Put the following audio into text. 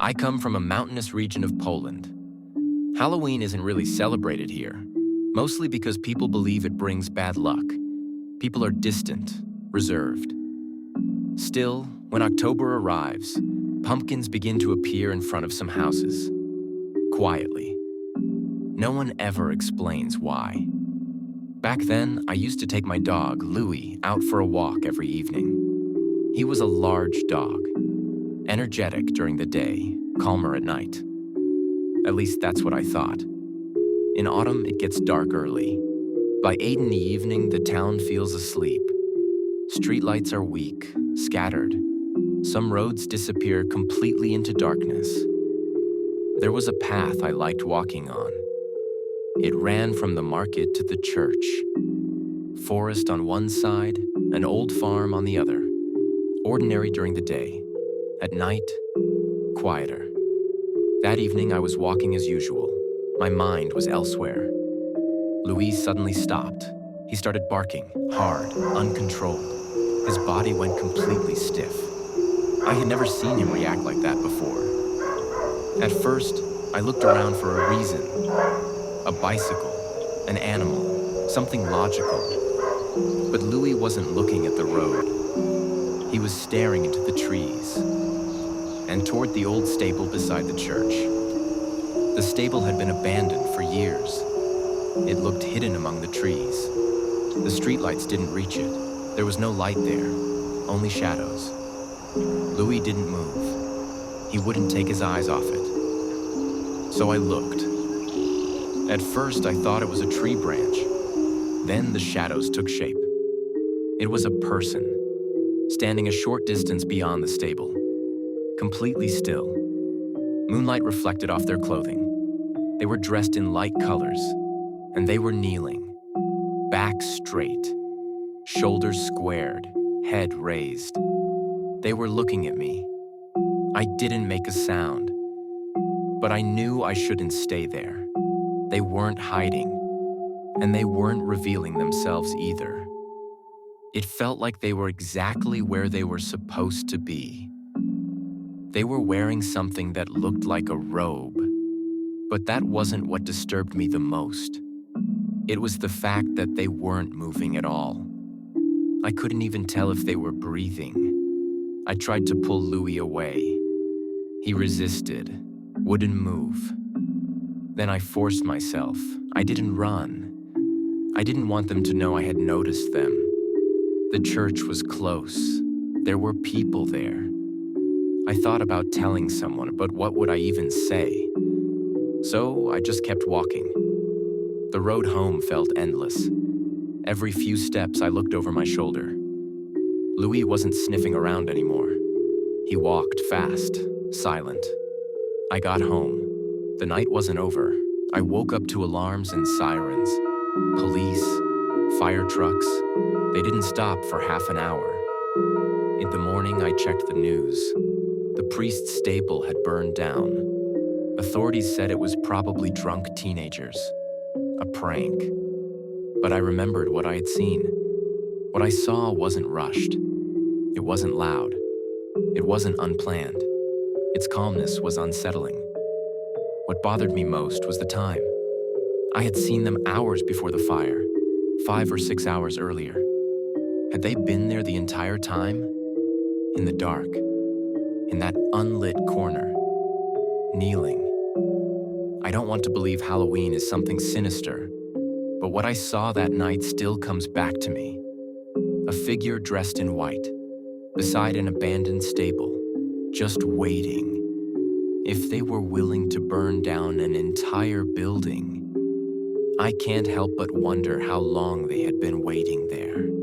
I come from a mountainous region of Poland. Halloween isn't really celebrated here, mostly because people believe it brings bad luck. People are distant, reserved. Still, when October arrives, pumpkins begin to appear in front of some houses. Quietly. No one ever explains why. Back then, I used to take my dog, Louie, out for a walk every evening. He was a large dog, energetic during the day, calmer at night. At least that's what I thought. In autumn, it gets dark early. By 8 in the evening, the town feels asleep. Streetlights are weak, scattered. Some roads disappear completely into darkness. There was a path I liked walking on. It ran from the market to the church. Forest on one side, an old farm on the other. Ordinary during the day. At night, quieter. That evening, I was walking as usual. My mind was elsewhere. Louise suddenly stopped. He started barking, hard, uncontrolled. His body went completely stiff. I had never seen him react like that before. At first, I looked around for a reason. A bicycle, an animal, something logical. But Louis wasn't looking at the road. He was staring into the trees and toward the old stable beside the church. The stable had been abandoned for years. It looked hidden among the trees. The streetlights didn't reach it. There was no light there, only shadows. Louis didn't move. He wouldn't take his eyes off it. So I looked. At first, I thought it was a tree branch. Then the shadows took shape. It was a person, standing a short distance beyond the stable, completely still. Moonlight reflected off their clothing. They were dressed in light colors, and they were kneeling, back straight, shoulders squared, head raised. They were looking at me. I didn't make a sound, but I knew I shouldn't stay there. They weren't hiding, and they weren't revealing themselves either. It felt like they were exactly where they were supposed to be. They were wearing something that looked like a robe, but that wasn't what disturbed me the most. It was the fact that they weren't moving at all. I couldn't even tell if they were breathing. I tried to pull Louis away. He resisted, wouldn't move. Then I forced myself. I didn't run. I didn't want them to know I had noticed them. The church was close. There were people there. I thought about telling someone, but what would I even say? So I just kept walking. The road home felt endless. Every few steps I looked over my shoulder. Louis wasn't sniffing around anymore. He walked fast, silent. I got home. The night wasn't over. I woke up to alarms and sirens. Police, fire trucks. They didn't stop for half an hour. In the morning, I checked the news. The priest's stable had burned down. Authorities said it was probably drunk teenagers. A prank. But I remembered what I had seen. What I saw wasn't rushed. It wasn't loud. It wasn't unplanned. Its calmness was unsettling. What bothered me most was the time. I had seen them hours before the fire, 5 or 6 hours earlier. Had they been there the entire time? In the dark, in that unlit corner, kneeling. I don't want to believe Halloween is something sinister, but what I saw that night still comes back to me. A figure dressed in white, beside an abandoned stable, just waiting. If they were willing to burn down an entire building, I can't help but wonder how long they had been waiting there.